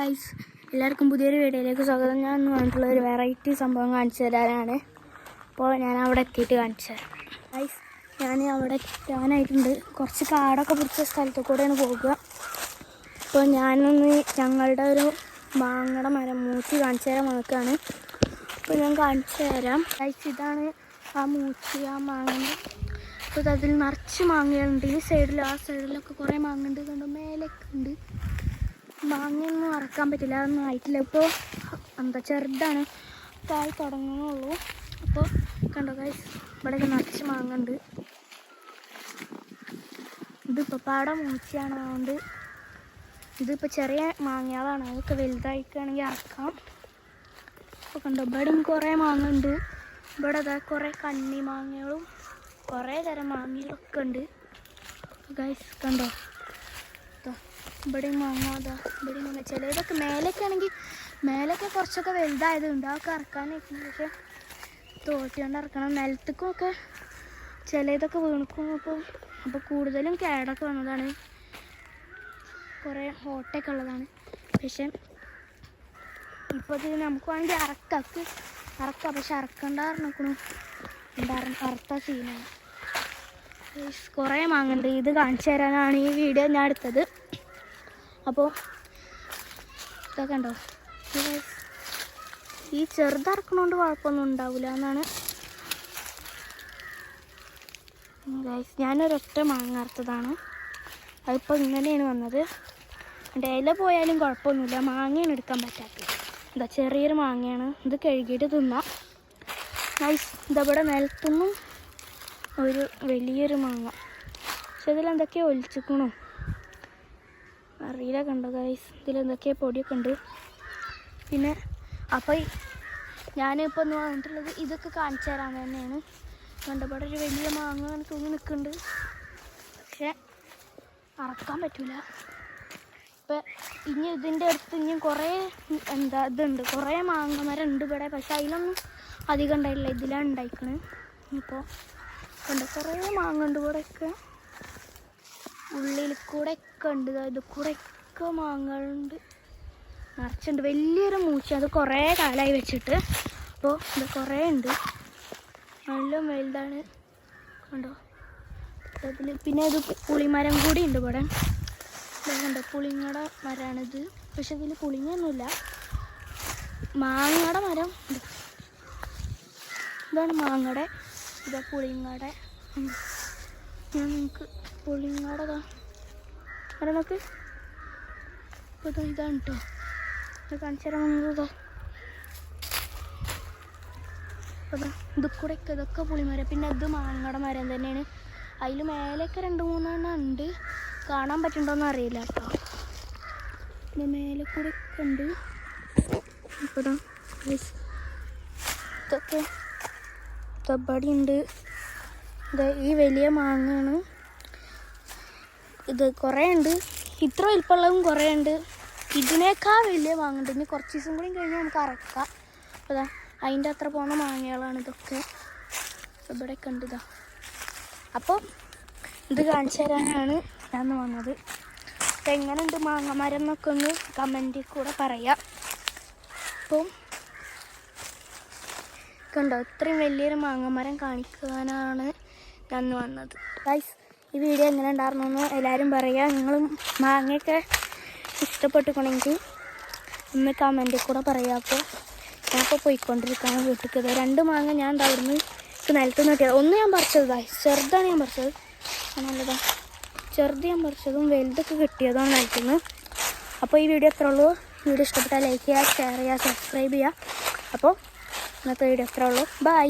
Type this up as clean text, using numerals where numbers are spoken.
Guys, എല്ലാവർക്കും പുതിയൊരു വീഡിയോയിലേക്ക് സ്വാഗതം. ഞാൻ ഇന്ന് വന്നിട്ടുള്ള ഒരു വെറൈറ്റി സംഭവം കാണിച്ചു തരാനാണ്. അപ്പോൾ ഞാൻ അവിടെ എത്തിയിട്ട് കാണിച്ചു തരാം. ഗൈസ്, ഞാൻ അവിടെ എത്താനായിട്ടുണ്ട്. കുറച്ച് കാടൊക്കെ പിടിച്ച സ്ഥലത്ത് കൂടെയാണ് പോകുക. അപ്പോൾ ഞാനൊന്ന് ഞങ്ങളുടെ ഒരു മാങ്ങയുടെ മരം മൂച്ചി കാണിച്ചു തരാൻ നോക്കുകയാണ്. അപ്പോൾ ഞാൻ കാണിച്ചു തരാം. ഗൈസ്, ഇതാണ് ആ മൂച്ചി, ആ മാങ്ങ. അപ്പോൾ അതിൽ നിറച്ച് മാങ്ങകളുണ്ട്. ഈ സൈഡിലും ആ സൈഡിലൊക്കെ കുറേ മാങ്ങ ഉണ്ട്. കണ്ടോ, മേലൊക്കെ ഉണ്ട്. മാങ്ങയൊന്നും അറക്കാൻ പറ്റില്ല, അതൊന്നും ആയിട്ടില്ല. ഇപ്പോൾ ചെറുതാണ്, കായ് തുടങ്ങുന്നുള്ളൂ. അപ്പോൾ കണ്ടോ ഗൈസ്, ഇവിടെയൊക്കെ നിറച്ച് മാങ്ങ ഉണ്ട്. ഇതിപ്പോൾ പാടെ മൂച്ചയാണ്, അതുകൊണ്ട് ഇതിപ്പോൾ ചെറിയ മാങ്ങകളാണ്. അതൊക്കെ വലുതായിക്കുകയാണെങ്കിൽ അറക്കാം. അപ്പോൾ കണ്ടോ, ഇവിടെയും കുറേ മാങ്ങ ഉണ്ട്. ഇവിടെ അതാ കുറേ കണ്ണി മാങ്ങകളും കുറേ തരം മാങ്ങകളൊക്കെ ഉണ്ട്. ഗൈസ് കണ്ടോ, ഇവിടെ മാങ്ങ, അതാ ഇവിടെ മാങ്ങ. ചിലതൊക്കെ മേലൊക്കെ ആണെങ്കിൽ മേലൊക്കെ കുറച്ചൊക്കെ വലുതായതുണ്ട്, അതൊക്കെ ഇറക്കാനായിരിക്കും. പക്ഷെ തോട്ടിക്കൊണ്ട് ഇറക്കണം. നിലത്തേക്കുമൊക്കെ ചിലതൊക്കെ വീണിക്കും. അപ്പോൾ കൂടുതലും കേടൊക്കെ വന്നതാണ്, കുറേ ഓട്ടയൊക്കെ ഉള്ളതാണ്. പക്ഷെ ഇപ്പോൾ ഇത് നമുക്ക് വേണമെങ്കിൽ ഇറക്കാം. പക്ഷെ ഇറക്കണ്ട ഇറക്കണം, അറുത്ത സീനാണ്. കുറേ മാങ്ങുണ്ട്. ഇത് കാണിച്ചു തരാനാണ് ഈ വീഡിയോ ഞാൻ എടുത്തത്. അപ്പോൾ ഇതൊക്കെ ഉണ്ടോ, ഈ ചെറുതറക്കണോണ്ട് കുഴപ്പമൊന്നും ഉണ്ടാവില്ല എന്നാണ് ഗൈസ്. ഞാനൊരൊറ്റ മാങ്ങ അറുത്തതാണ്. അതിപ്പോൾ ഇങ്ങനെയാണ് വന്നത്. ഇല പോയാലും കുഴപ്പമൊന്നുമില്ല, മാങ്ങയാണ് എടുക്കാൻ പറ്റാത്തത്. എന്താ ചെറിയൊരു മാങ്ങയാണ്, ഇത് കഴുകിയിട്ട് തിന്നാം. ഗൈസ്, ഇതവിടെ നിലത്തുനിന്നും ഒരു വലിയൊരു മാങ്ങ. പക്ഷെ ഇതിലെന്തൊക്കെയോ ഒലിച്ചിക്കണോ അറിയില്ല. കണ്ടോ ഗൈസ്, ഇതിലെന്തൊക്കെയോ പൊടിയൊക്കെ ഉണ്ട്. പിന്നെ അപ്പോൾ ഞാനിപ്പോൾ ഒന്ന് വന്നിട്ടുള്ളത് ഇതൊക്കെ കാണിച്ചു തരാൻ തന്നെയാണ്. കണ്ടപാടെ ഒരു വലിയ മാങ്ങ തൂങ്ങി നിൽക്കുന്നുണ്ട്, പക്ഷെ അറക്കാൻ പറ്റില്ല. ഇപ്പം ഇനി ഇതിൻ്റെ അടുത്ത് ഇനിയും കുറേ ഇതുണ്ട്, കുറേ മാങ്ങ മരം ഉണ്ട് ഇവിടെ. പക്ഷെ അതിലൊന്നും അധികം ഉണ്ടായില്ല, ഇതിലാണ് ഉണ്ടായിക്കണ്. ഇപ്പോൾ കണ്ടോ, കുറേ മാങ്ങ ഉണ്ട് ഇവിടെയൊക്കെ. ഉള്ളിൽ കൂടെ ഒക്കെ ഉണ്ട്, ഇത് കൂടെ ഒക്കെ മാങ്ങകളുണ്ട്, നിറച്ചുണ്ട്. വലിയൊരു മൂച്ച, അത് കുറേ കാലമായി വെച്ചിട്ട്. അപ്പോൾ ഇത് കുറേ ഉണ്ട്, നല്ല വലുതാണ്. കണ്ടോ അതിൽ. പിന്നെ ഇത് പുളിമരം കൂടി ഉണ്ട് ഇവിടെ. കണ്ടോ, പുളിങ്ങയുടെ മരമാണിത്. പക്ഷെ ഇതിൽ പുളിങ്ങൊന്നുമില്ല, മാങ്ങയുടെ മരം. ഇതാണ് മാങ്ങയുടെ, ഇതാ പുളിങ്ങയുടെ. ഞാൻ നിങ്ങൾക്ക് പുളിങ്ങാടതാ അവിടെ നോക്ക്. ഇപ്പോൾ ഇതാണ് കേട്ടോ, ഇത് കാണിച്ചു തരാൻ വന്നതാ. അപ്പോൾ ഇത് കൂടെ ഒക്കെ ഇതൊക്കെ പുളിമരം. പിന്നെ ഇത് മാങ്ങയുടെ മരം തന്നെയാണ്. അതിൽ മേലെയൊക്കെ 2-3 ഉണ്ട്, കാണാൻ പറ്റുന്നുണ്ടോയെന്ന് അറിയില്ല കേട്ടോ. പിന്നെ മേലെ കൂടെ ഒക്കെ ഉണ്ട്. ഇപ്പോൾ ഇതൊക്കെ തബടിയുണ്ട്. ഈ വലിയ മാങ്ങയാണ് ഇത്. കുറേ ഉണ്ട്, ഇത്ര വലിപ്പമുള്ളതും കുറേ ഉണ്ട്. ഇതിനേക്കാൾ വലിയ മാങ്ങ ഉണ്ട്. ഇനി കുറച്ച് ദിവസം കൂടി കഴിഞ്ഞാൽ നമുക്ക് അറക്കാം. അപ്പോൾ അതിൻ്റെ അത്ര പോകുന്ന മാങ്ങകളാണ് ഇതൊക്കെ. ഇവിടെയൊക്കെ ഉണ്ട് ഇതാ. അപ്പോൾ ഇത് കാണിച്ചു തരാനാണ് ഞാൻ വന്നത്. അപ്പോൾ എങ്ങനെയുണ്ട് മാങ്ങ മരം എന്നൊക്കെ ഒന്ന് കമൻറ്റിൽ കൂടെ പറയാം. അപ്പം കണ്ടോ, ഇത്രയും വലിയൊരു മാങ്ങമരം കാണിക്കാനാണ് ഞാൻ വന്നത്. ഗൈസ്, ഈ വീഡിയോ എങ്ങനെ ഉണ്ടായിരുന്നെന്ന് എല്ലാവരും പറയുക. നിങ്ങളും മാങ്ങയൊക്കെ ഇഷ്ടപ്പെട്ടുകൊണ്ടെങ്കിൽ ഒന്ന് കമൻറ്റിൽ കൂടെ പറയാം. അപ്പോൾ ഞാനിപ്പോൾ പോയിക്കൊണ്ടിരിക്കുകയാണ് വീട്ടിലേക്ക്. 2 മാങ്ങ ഞാൻ അവിടുന്ന് നിലത്ത് നിന്ന് കിട്ടിയത്. ഒന്ന് ഞാൻ പറിച്ചതായി, ചെറുതാണ് ഞാൻ പറിച്ചത്. നല്ലതാ, ചെറുത് ഞാൻ പറിച്ചതും വലുതൊക്കെ കിട്ടിയതാണ് നിലത്തുനിന്ന്. അപ്പോൾ ഈ വീഡിയോ എത്ര ഉള്ളൂ. വീഡിയോ ഇഷ്ടപ്പെട്ടാൽ ലൈക്ക് ചെയ്യുക, ഷെയർ ചെയ്യുക, സബ്സ്ക്രൈബ് ചെയ്യുക. അപ്പോൾ ഇന്നത്തെ വീഡിയോ എത്ര ഉള്ളൂ. ബൈ.